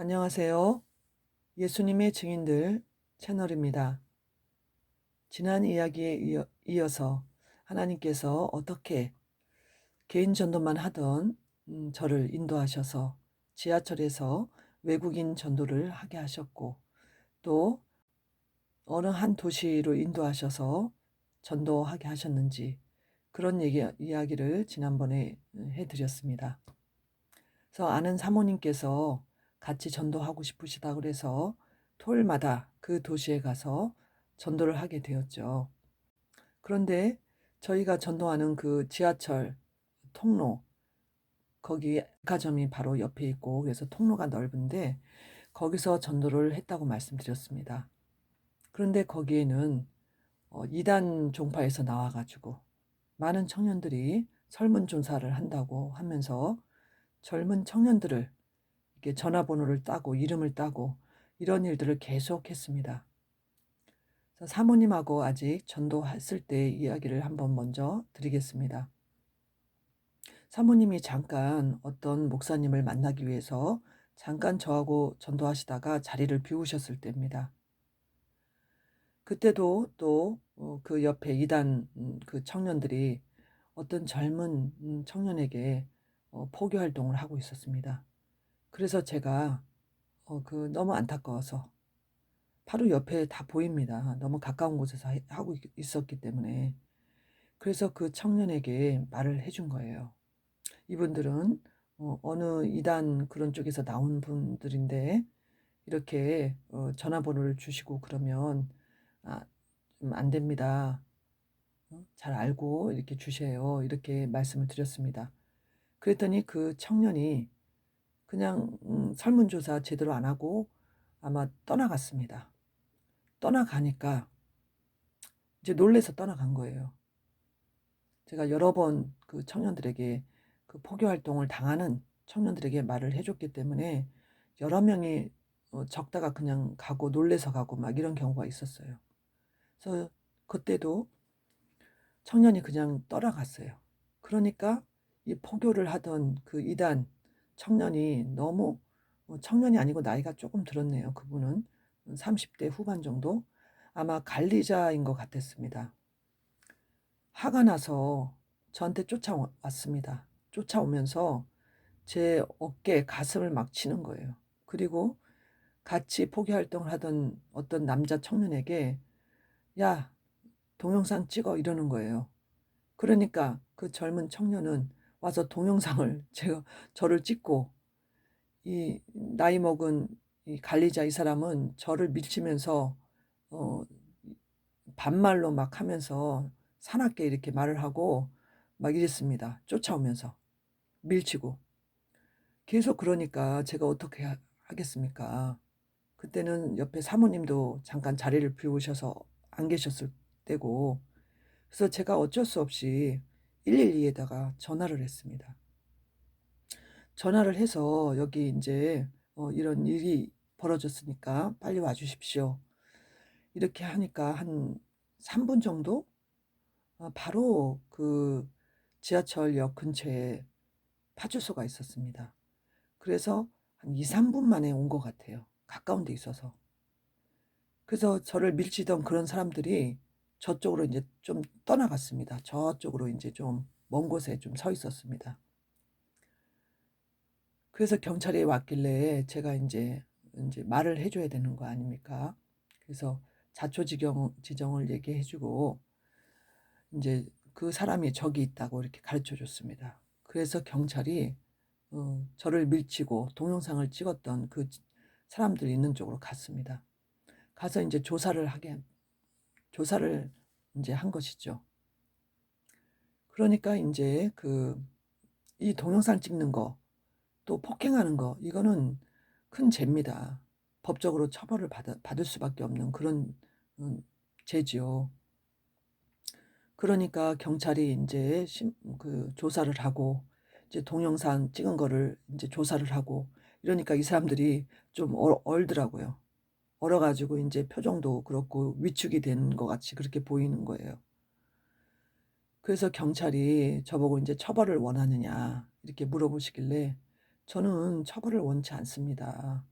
안녕하세요. 예수님의 증인들 채널입니다. 지난 이야기에 이어서 하나님께서 어떻게 개인 전도만 하던 저를 인도하셔서 지하철에서 외국인 전도를 하게 하셨고, 또 어느 한 도시로 인도하셔서 전도하게 하셨는지, 그런 이야기를 지난번에 해드렸습니다. 그래서 아는 사모님께서 같이 전도하고 싶으시다 그래서 토요일마다 그 도시에 가서 전도를 하게 되었죠. 그런데 저희가 전도하는 그 지하철 통로, 거기 백화점이 바로 옆에 있고, 그래서 통로가 넓은데 거기서 전도를 했다고 말씀드렸습니다. 그런데 거기에는 이단 종파에서 나와가지고 많은 청년들이 설문조사를 한다고 하면서 젊은 청년들을 이렇게 전화번호를 따고 이름을 따고 이런 일들을 계속했습니다. 그래서 사모님하고 아직 전도했을 때 이야기를 한번 먼저 드리겠습니다. 사모님이 잠깐 어떤 목사님을 만나기 위해서 잠깐 저하고 전도하시다가 자리를 비우셨을 때입니다. 그때도 또 그 옆에 이단 그 청년들이 어떤 젊은 청년에게 포교 활동을 하고 있었습니다. 그래서 제가 너무 안타까워서 바로 옆에 다 보입니다. 너무 가까운 곳에서 하고 있었기 때문에. 그래서 그 청년에게 말을 해준 거예요. 이분들은 어느 이단 그런 쪽에서 나온 분들인데 이렇게 전화번호를 주시고 그러면 좀 안 됩니다. 잘 알고 이렇게 주세요. 이렇게 말씀을 드렸습니다. 그랬더니 그 청년이 그냥 설문조사 제대로 안 하고 아마 떠나갔습니다. 떠나가니까 이제 놀라서 떠나간 거예요. 제가 여러 번 그 청년들에게 그 포교 활동을 당하는 청년들에게 말을 해줬기 때문에 여러 명이 적다가 그냥 가고 놀래서 가고 막 이런 경우가 있었어요. 그래서 그때도 청년이 그냥 떠나갔어요. 그러니까 이 포교를 하던 그 이단 청년이 너무 청년이 아니고 나이가 조금 들었네요. 그분은 30대 후반 정도 아마 관리자인 것 같았습니다. 화가 나서 저한테 쫓아왔습니다. 쫓아오면서 제 어깨에 가슴을 막 치는 거예요. 그리고 같이 포교 활동을 하던 어떤 남자 청년에게 야, 동영상 찍어 이러는 거예요. 그러니까 그 젊은 청년은 와서 동영상을 저를 찍고 이 나이 먹은 이 관리자 이 사람은 저를 밀치면서 어 반말로 막 하면서 사납게 이렇게 말을 하고 막 이랬습니다. 쫓아오면서 밀치고. 계속 그러니까 제가 어떻게 하겠습니까? 그때는 옆에 사모님도 잠깐 자리를 비우셔서 안 계셨을 때고, 그래서 제가 어쩔 수 없이 112에다가 전화를 했습니다. 전화를 해서 여기 이제 이런 일이 벌어졌으니까 빨리 와주십시오. 이렇게 하니까 한 3분 정도 바로 그 지하철역 근처에 파출소가 있었습니다. 그래서 한 2-3분 만에 온 것 같아요. 가까운 데 있어서. 그래서 저를 밀치던 그런 사람들이 저쪽으로 이제 좀 떠나갔습니다. 저쪽으로 이제 좀 먼 곳에 좀 서 있었습니다. 그래서 경찰이 왔길래 제가 이제 말을 해 줘야 되는 거 아닙니까? 그래서 지정을 얘기해 주고 인제 그 사람이 저기 있다고 이렇게 가르쳐 줬습니다. 그래서 경찰이 저를 밀치고 동영상을 찍었던 그 사람들이 있는 쪽으로 갔습니다. 가서 인제 조사를 인제 한 것이죠. 그러니까 인제 이 동영상 찍는 거 또 폭행하는 거 이거는 큰 죄입니다. 법적으로 처벌을 받을 수밖에 없는 그런 죄지요. 그러니까 경찰이 인제 조사를 하고 이제 동영상 찍은 거를 인제 조사를 하고 이러니까 이 사람들이 좀 얼더라고요. 얼어 가지고 인제 표정도 그렇고 위축이 된 것 같이 그렇게 보이는 거예요. 그래서 경찰이 저보고 인제 "처벌을 원하느냐." 이렇게 물어보시길래 저는 처벌을 원치 않습니다.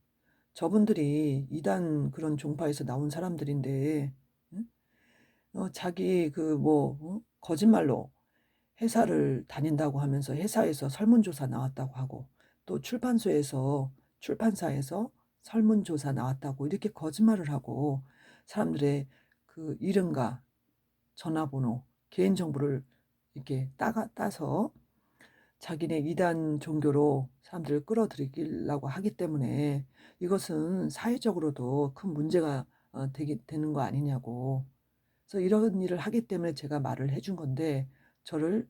저분들이 이단 그런 종파에서 나온 사람들인데, 응? 자기 거짓말로 회사를 다닌다고 하면서 회사에서 설문조사 나왔다고 하고, 또 출판사에서 설문조사 나왔다고 이렇게 거짓말을 하고 사람들의 그 이름과 전화번호, 개인정보를 이렇게 따서 자기네 이단 종교로 사람들을 끌어들이려고 하기 때문에 이것은 사회적으로도 큰 문제가 되는 거 아니냐고. 그래서 이런 일을 하기 때문에 제가 말을 해준 건데, 저를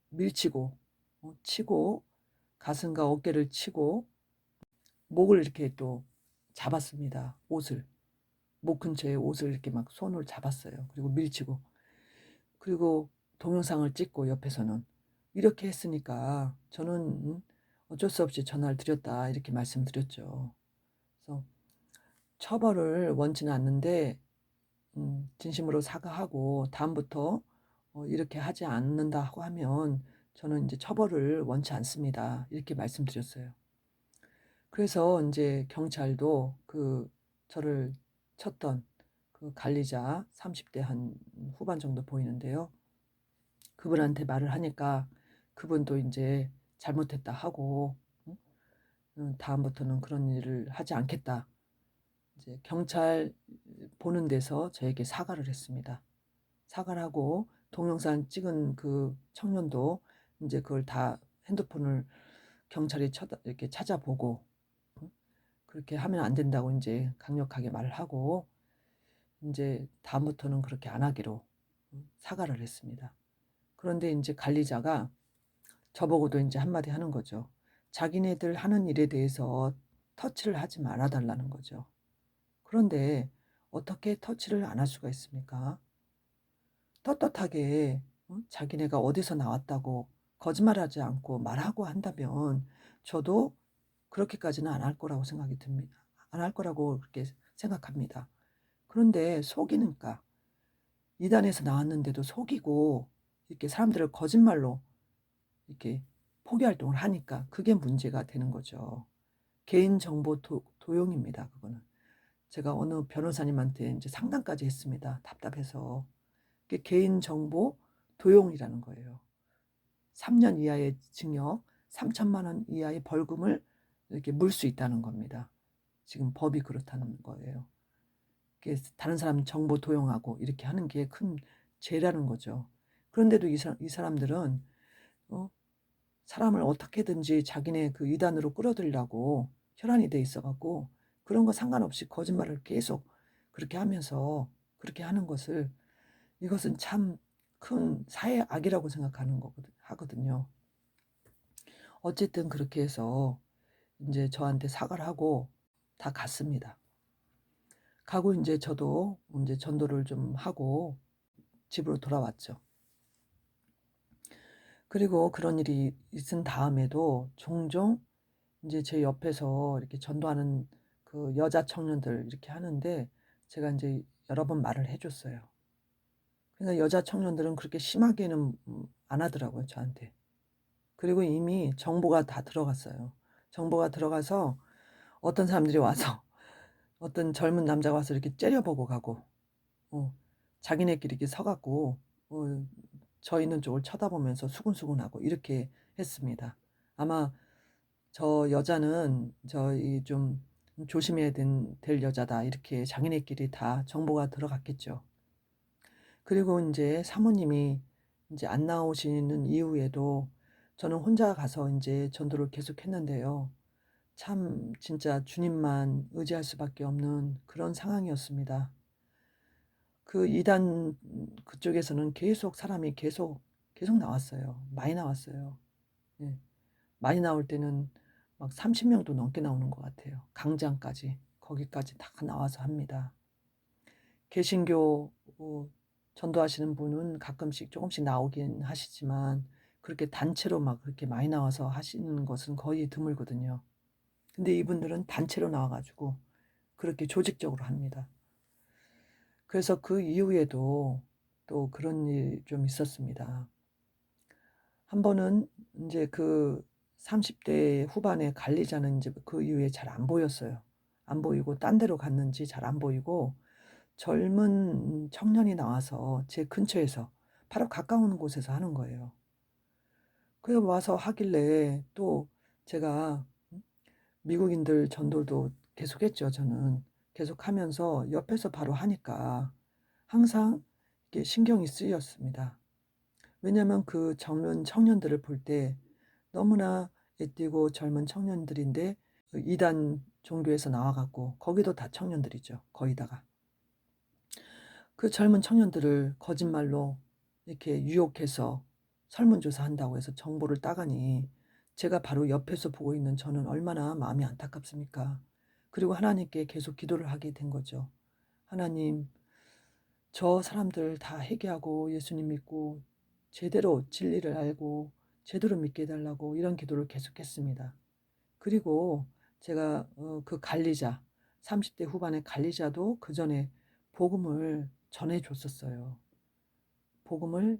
밀치고 치고 가슴과 어깨를 치고 목을 이렇게 또 잡았습니다. 목 근처에 옷을 이렇게 막 손으로 잡았어요. 그리고 밀치고, 그리고 동영상을 찍고 옆에서는 이렇게 했으니까 저는 어쩔 수 없이 전화를 드렸다 이렇게 말씀드렸죠. 그래서 처벌을 원치는 않는데 진심으로 사과하고 다음부터 이렇게 하지 않는다고 하면 저는 이제 처벌을 원치 않습니다. 이렇게 말씀드렸어요. 그래서 이제 경찰도 그 저를 쳤던 그 관리자 30대 한 후반 정도 보이는데요. 그분한테 말을 하니까 그분도 이제 잘못했다 하고, 응? 다음부터는 그런 일을 하지 않겠다. 이제 경찰 보는 데서 저에게 사과를 했습니다. 사과를 하고 동영상 찍은 그 청년도 이제 그걸 다 핸드폰을 경찰이 이렇게 찾아보고, 응? 그렇게 하면 안 된다고 이제 강력하게 말을 하고 이제 다음부터는 그렇게 안 하기로 사과를 했습니다. 그런데 이제 관리자가 저보고도 이제 한마디 하는 거죠. 자기네들 하는 일에 대해서 터치를 하지 말아 달라는 거죠. 그런데 어떻게 터치를 안 할 수가 있습니까? 떳떳하게 자기네가 어디서 나왔다고 거짓말하지 않고 말하고 한다면 저도 그렇게까지는 안 할 거라고 생각이 듭니다. 안 할 거라고 그렇게 생각합니다. 그런데 속이니까 이단에서 나왔는데도 속이고 이렇게 사람들을 거짓말로 이렇게 포기 활동을 하니까 그게 문제가 되는 거죠. 개인정보 도용입니다. 그거는. 제가 어느 변호사님한테 이제 상담까지 했습니다. 답답해서. 그게 개인정보 도용이라는 거예요. 3년 이하의 징역, 3천만 원 이하의 벌금을 이렇게 물 수 있다는 겁니다. 지금 법이 그렇다는 거예요. 다른 사람 정보 도용하고 이렇게 하는 게 큰 죄라는 거죠. 그런데도 이 사람들은 사람을 어떻게든지 자기네 그 이단으로 끌어들이려고 혈안이 돼 있어갖고 그런 거 상관없이 거짓말을 계속 그렇게 하면서 그렇게 하는 것을, 이것은 참 큰 사회 악이라고 생각하는 하거든요. 어쨌든 그렇게 해서 이제 저한테 사과를 하고 다 갔습니다. 가고 이제 저도 이제 전도를 좀 하고 집으로 돌아왔죠. 그리고 그런 일이 있은 다음에도 종종 이제 제 옆에서 이렇게 전도하는 그 여자 청년들 이렇게 하는데 제가 이제 여러 번 말을 해줬어요. 그러니까 여자 청년들은 그렇게 심하게는 안 하더라고요, 저한테. 그리고 이미 정보가 다 들어갔어요. 정보가 들어가서 어떤 사람들이 와서 어떤 젊은 남자가 와서 이렇게 째려보고 가고, 자기네끼리 이렇게 서갖고 저 있는 쪽을 쳐다보면서 수근수근하고 이렇게 했습니다. 아마 저 여자는 저희 좀 조심해야 될 여자다 이렇게 자기네끼리 다 정보가 들어갔겠죠. 그리고 이제 사모님이 이제 안 나오시는 이후에도 저는 혼자 가서 이제 전도를 계속했는데요. 참 진짜 주님만 의지할 수밖에 없는 그런 상황이었습니다. 그 이단 그쪽에서는 계속 사람이 계속 나왔어요. 많이 나왔어요. 예. 많이 나올 때는 막 30명도 넘게 나오는 것 같아요. 강장까지 거기까지 다 나와서 합니다. 개신교 전도하시는 분은 가끔씩 조금씩 나오긴 하시지만 그렇게 단체로 막 그렇게 많이 나와서 하시는 것은 거의 드물거든요. 근데 이분들은 단체로 나와가지고 그렇게 조직적으로 합니다. 그래서 그 이후에도 또 그런 일이 좀 있었습니다. 한 번은 이제 그 30대 후반의 관리자는 이제 그 이후에 잘 안 보였어요. 안 보이고 딴 데로 갔는지 잘 안 보이고 젊은 청년이 나와서 제 근처에서 바로 가까운 곳에서 하는 거예요. 그래 와서 하길래 또 제가 미국인들 전도도 계속했죠 저는. 계속하면서 옆에서 바로 하니까 항상 이게 신경이 쓰였습니다. 왜냐하면 그 젊은 청년들을 볼 때 너무나 애띠고 젊은 청년들인데 그 이단 종교에서 나와 갖고 거기도 다 청년들이죠 거의 다가. 그 젊은 청년들을 거짓말로 이렇게 유혹해서 설문조사한다고 해서 정보를 따가니 제가 바로 옆에서 보고 있는 저는 얼마나 마음이 안타깝습니까. 그리고 하나님께 계속 기도를 하게 된 거죠. 하나님, 저 사람들 다 회개하고 예수님 믿고 제대로 진리를 알고 제대로 믿게 해달라고 이런 기도를 계속했습니다. 그리고 제가 그 관리자 30대 후반의 관리자도 그 전에 복음을 전해줬었어요. 복음을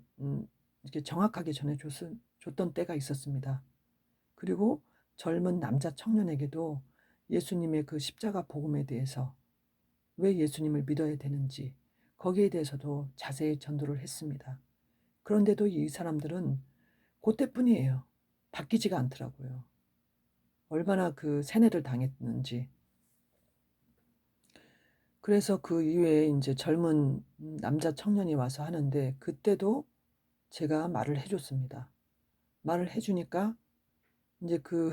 이렇게 정확하게 줬던 때가 있었습니다. 그리고 젊은 남자 청년에게도 예수님의 그 십자가 복음에 대해서 왜 예수님을 믿어야 되는지 거기에 대해서도 자세히 전도를 했습니다. 그런데도 이 사람들은 그때뿐이에요. 바뀌지가 않더라고요. 얼마나 그 세뇌를 당했는지. 그래서 그 이후에 인제 젊은 남자 청년이 와서 하는데 그때도 제가 말을 해 줬습니다. 말을 해 주니까 인제 그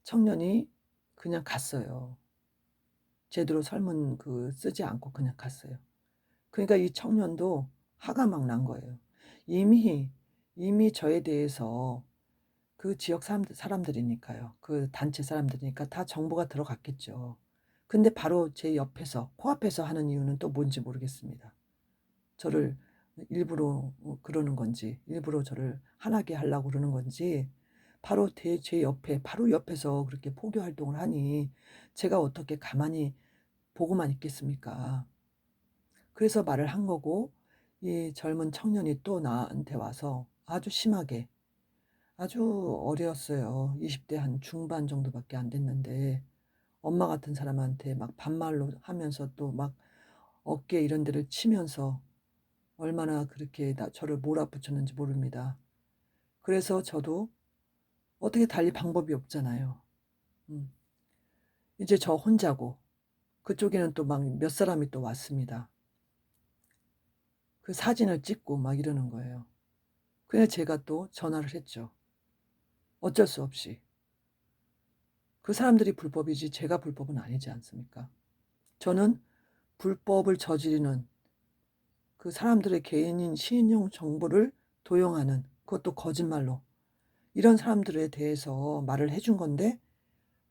청년이 그냥 갔어요. 제대로 설문 쓰지 않고 그냥 갔어요. 그러니까 이 청년도 화가 막 난 거예요. 이미, 이미 저에 대해서 그 지역 사람들이니까요. 그 단체 사람들이니까 다 정보가 들어갔겠죠. 근데 바로 제 옆에서 코앞에서 하는 이유는 또 뭔지 모르겠습니다. 저를 일부러 그러는 건지 일부러 저를 화나게 하려고 그러는 건지 바로 제 옆에 바로 옆에서 그렇게 포교 활동을 하니 제가 어떻게 가만히 보고만 있겠습니까. 그래서 말을 한 거고 이 젊은 청년이 또 나한테 와서 아주 심하게 아주 어렸어요. 20대 한 중반 정도밖에 안 됐는데 엄마 같은 사람한테 막 반말로 하면서 또 막 어깨 이런 데를 치면서 얼마나 그렇게 저를 몰아붙였는지 모릅니다. 그래서 저도 어떻게 달리 방법이 없잖아요. 음. 이제 저 혼자고 그쪽에는 또 막 몇 사람이 또 왔습니다. 그 사진을 찍고 막 이러는 거예요. 그래서 제가 또 전화를 했죠. 어쩔 수 없이. 그 사람들이 불법이지 제가 불법은 아니지 않습니까? 저는 불법을 저지르는 그 사람들의 개인인 신용 정보를 도용하는 그것도 거짓말로 이런 사람들에 대해서 말을 해준 건데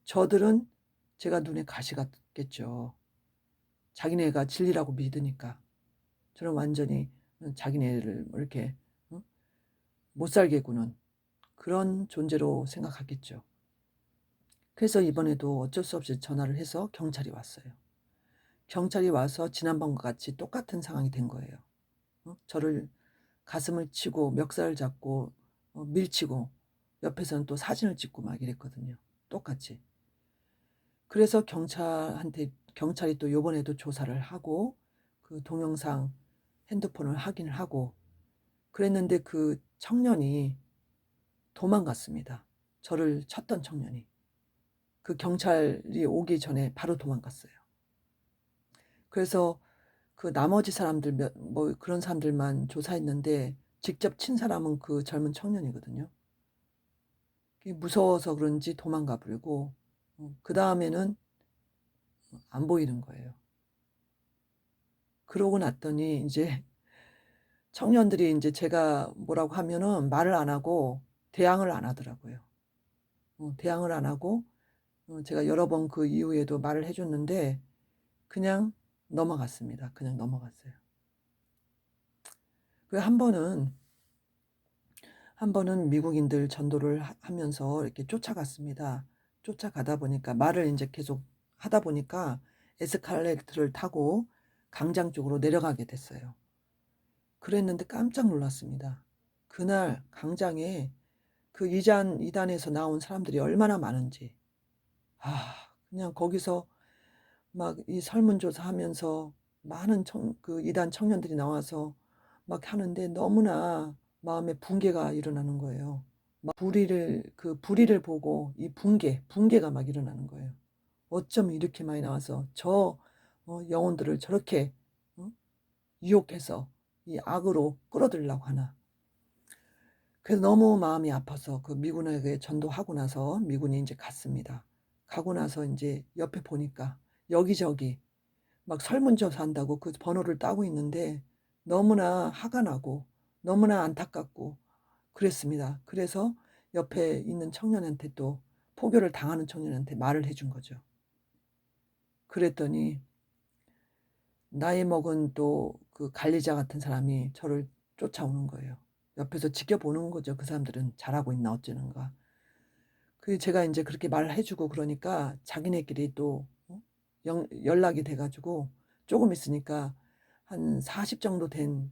저들은 제가 눈에 가시 같겠죠. 자기네가 진리라고 믿으니까. 저는 완전히 자기네를 이렇게 못 살게 구는 그런 존재로 생각하겠죠. 그래서 이번에도 어쩔 수 없이 전화를 해서 경찰이 왔어요. 경찰이 와서 지난번과 같이 똑같은 상황이 된 거예요. 저를 가슴을 치고 멱살을 잡고 밀치고 옆에서는 또 사진을 찍고 막 이랬거든요. 똑같이. 그래서 경찰이 또 요번에도 조사를 하고 그 동영상 핸드폰을 확인을 하고 그랬는데 그 청년이 도망갔습니다. 저를 쳤던 청년이. 그 경찰이 오기 전에 바로 도망갔어요. 그래서 그 나머지 사람들 뭐 그런 사람들만 조사했는데 직접 친 사람은 그 젊은 청년이거든요. 무서워서 그런지 도망가 버리고 그다음에는 안 보이는 거예요. 그러고 났더니 인제 청년들이 인제 제가 뭐라고 하면은 말을 안 하고 대항을 안 하더라고요. 대항을 안 하고 제가 여러 번 그 이후에도 말을 해 줬는데 그냥 넘어갔습니다. 그냥 넘어갔어요. 그 한 번은 미국인들 전도를 하면서 이렇게 쫓아갔습니다. 쫓아가다 보니까 말을 인제 계속 하다 보니까 에스컬레이터를 타고 광장 쪽으로 내려가게 됐어요. 그랬는데 깜짝 놀랐습니다. 그날 광장에 그 이단에서 나온 사람들이 얼마나 많은지. 그냥 거기서 막 이 설문조사하면서 많은 그 이단 청년들이 나와서 막 하는데 너무나 마음에 붕괴가 일어나는 거예요. 막 불의를 보고 이 붕괴가 막 일어나는 거예요. 어쩜 이렇게 많이 나와서 영혼들을 저렇게 어? 유혹해서 이 악으로 끌어들이려고 하나. 그래서 너무 마음이 아파서 그 미군에게 전도하고 나서 미군이 이제 갔습니다. 가고 나서 이제 옆에 보니까 여기저기 막 설문조사 한다고 그 번호를 따고 있는데 너무나 화가 나고 너무나 안타깝고 그랬습니다. 그래서 옆에 있는 청년한테 또 포교를 당하는 청년한테 말을 해준 거죠. 그랬더니 나이 먹은 또 그 관리자 같은 사람이 저를 쫓아오는 거예요. 옆에서 지켜보는 거죠. 그 사람들은 잘하고 있나 어쩌는가. 그 제가 이제 그렇게 말을 해주고 그러니까 자기네끼리 또 연락이 돼가지고 조금 있으니까 한 40 정도 된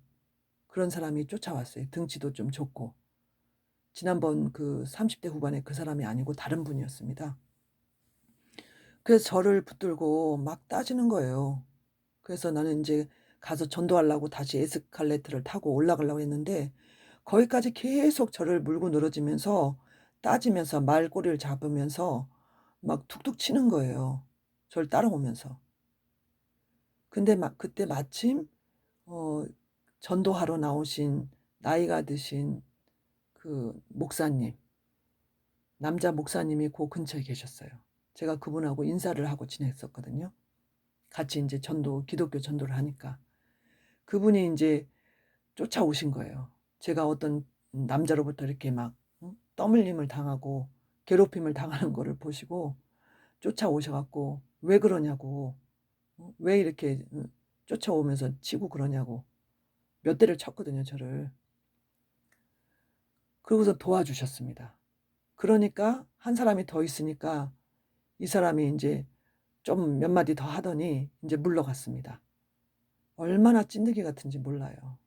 그런 사람이 쫓아왔어요. 등치도 좀 좋고. 지난번 그 30대 후반에 그 사람이 아니고 다른 분이었습니다. 그래서 저를 붙들고 막 따지는 거예요. 그래서 나는 이제 가서 전도하려고 다시 에스컬레이터를 타고 올라가려고 했는데 거기까지 계속 저를 물고 늘어지면서 따지면서 말꼬리를 잡으면서 막 툭툭 치는 거예요. 저를 따라오면서. 근데 그때 마침 어 전도하러 나오신 나이가 드신 그 목사님, 남자 목사님이 그 근처에 계셨어요. 제가 그분하고 인사를 하고 지냈었거든요. 같이 이제 기독교 전도를 하니까. 그분이 이제 쫓아오신 거예요. 제가 어떤 남자로부터 이렇게 막 떠밀림을 당하고 괴롭힘을 당하는 거를 보시고 쫓아오셔 갖고 왜 그러냐고, 왜 이렇게 쫓아오면서 치고 그러냐고 몇 대를 쳤거든요, 저를. 그러고서 도와주셨습니다. 그러니까 한 사람이 더 있으니까 이 사람이 이제 좀 몇 마디 더 하더니 이제 물러갔습니다. 얼마나 찐득이 같은지 몰라요.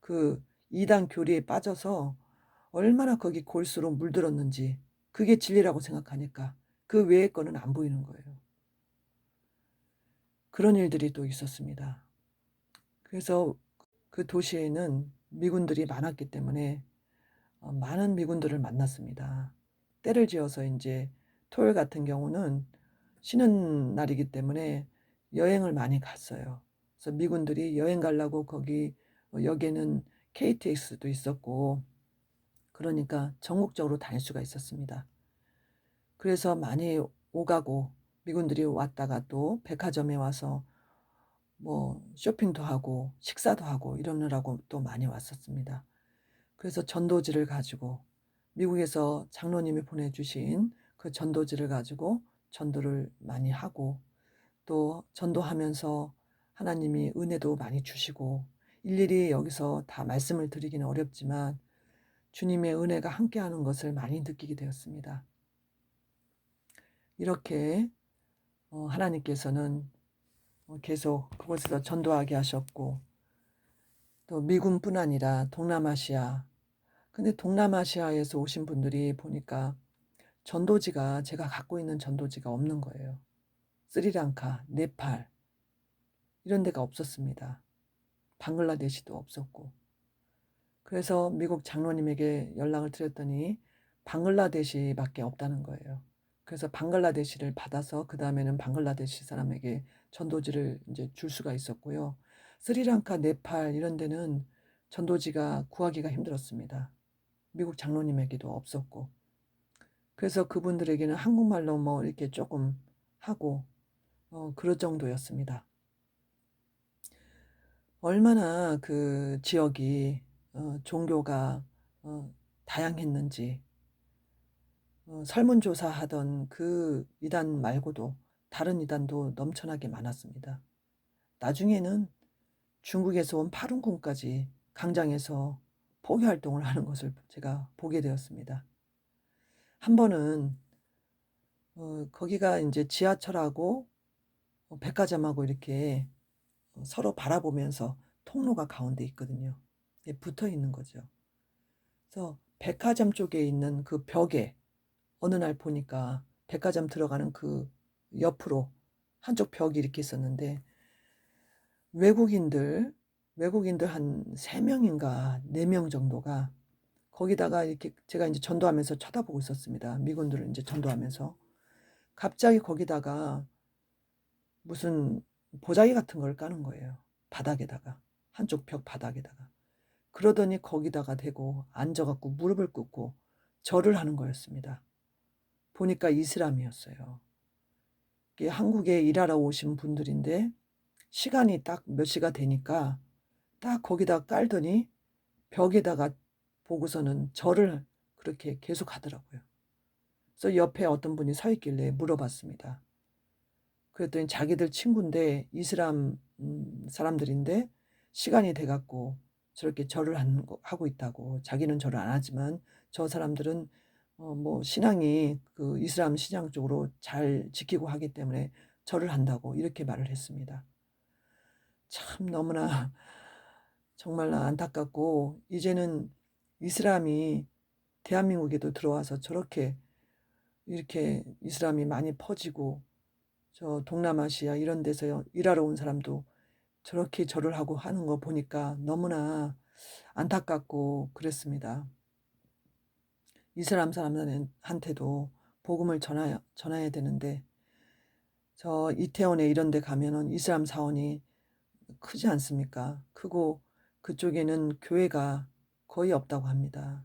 그 이단 교리에 빠져서 얼마나 거기 골수로 물들었는지 그게 진리라고 생각하니까 그 외의 거는 안 보이는 거예요. 그런 일들이 또 있었습니다. 그래서 그 도시에는 미군들이 많았기 때문에 많은 미군들을 만났습니다. 때를 지어서 이제 토요일 같은 경우는 쉬는 날이기 때문에 여행을 많이 갔어요. 그래서 미군들이 여행 가려고 거기 역에는 KTX도 있었고 그러니까 전국적으로 다닐 수가 있었습니다. 그래서 많이 오가고 미군들이 왔다가 또 백화점에 와서 뭐 쇼핑도 하고 식사도 하고 이러느라고 또 많이 왔었습니다. 그래서 전도지를 가지고 미국에서 장로님이 보내주신 그 전도지를 가지고 전도를 많이 하고 또 전도하면서 하나님이 은혜도 많이 주시고 일일이 여기서 다 말씀을 드리기는 어렵지만 주님의 은혜가 함께하는 것을 많이 느끼게 되었습니다. 이렇게 하나님께서는 계속 그곳에서 전도하게 하셨고 또 미군뿐 아니라 동남아시아 근데 동남아시아에서 오신 분들이 보니까 전도지가 제가 갖고 있는 전도지가 없는 거예요. 스리랑카, 네팔 이런 데가 없었습니다. 방글라데시도 없었고 그래서 미국 장로님에게 연락을 드렸더니 방글라데시밖에 없다는 거예요. 그래서 방글라데시를 받아서 그 다음에는 방글라데시 사람에게 전도지를 이제 줄 수가 있었고요. 스리랑카, 네팔 이런 데는 전도지가 구하기가 힘들었습니다. 미국 장로님에게도 없었고. 그래서 그분들에게는 한국말로 뭐 이렇게 조금 하고 그럴 정도였습니다. 얼마나 그 지역이 종교가 다양했는지 설문조사하던 그 이단 말고도 다른 이단도 넘쳐나게 많았습니다. 나중에는 중국에서 온 파룬궁까지 강장에서 포교 활동을 하는 것을 제가 보게 되었습니다. 한 번은 거기가 이제 지하철하고 백화점하고 이렇게 서로 바라보면서 통로가 가운데 있거든요. 붙어 있는 거죠. 그래서 백화점 쪽에 있는 그 벽에 어느 날 보니까 백화점 들어가는 그 옆으로 한쪽 벽이 이렇게 있었는데 외국인들 한 3 명인가 4명 정도가 거기다가 이렇게 제가 인제 전도하면서 쳐다보고 있었습니다. 미군들을 인제 전도하면서. 갑자기 거기다가 무슨 보자기 같은 걸 까는 거예요, 바닥에다가. 한쪽 벽 바닥에다가. 그러더니 거기다가 대고 앉아 갖고 무릎을 꿇고 절을 하는 거였습니다. 보니까 이슬람이었어요. 이게 한국에 일하러 오신 분들인데 시간이 딱 몇 시가 되니까 딱 거기다 깔더니 벽에다가 보고서는 절을 그렇게 계속 하더라고요. 그래서 옆에 어떤 분이 서 있길래 물어봤습니다. 그랬더니 자기들 친구인데 이슬람 사람들인데 시간이 돼 갖고 저렇게 절을 하고 있다고. 자기는 절을 안 하지만 저 사람들은 뭐 신앙이 그 이슬람 신앙 쪽으로 잘 지키고 하기 때문에 절을 한다고 이렇게 말을 했습니다. 참 너무나 정말 안타깝고 이제는 이슬람이 대한민국에도 들어와서 저렇게 이렇게 이슬람이 많이 퍼지고 저 동남아시아 이런 데서 일하러 온 사람도 저렇게 절을 하고 하는 거 보니까 너무나 안타깝고 그랬습니다. 이슬람 사람들한테도 복음을 전해야 되는데 저 이태원에 이런 데 가면은 이슬람 사원이 크지 않습니까? 크고 그쪽에는 교회가 거의 없다고 합니다.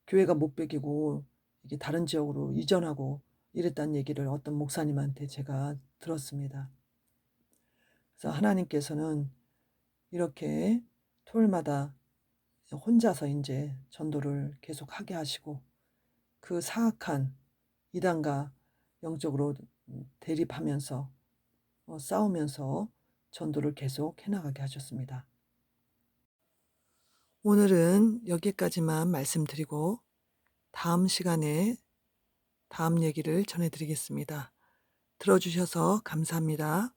교회가 못 배기고 이게 다른 지역으로 이전하고 이랬다는 얘기를 어떤 목사님한테 제가 들었습니다. 그래서 하나님께서는 이렇게 토요일마다 혼자서 인제 전도를 계속하게 하시고 그 사악한 이단과 영적으로 대립하면서 싸우면서 전도를 계속 해 나가게 하셨습니다. 오늘은 여기까지만 말씀드리고 다음 시간에 다음 얘기를 전해 드리겠습니다. 들어 주셔서 감사합니다.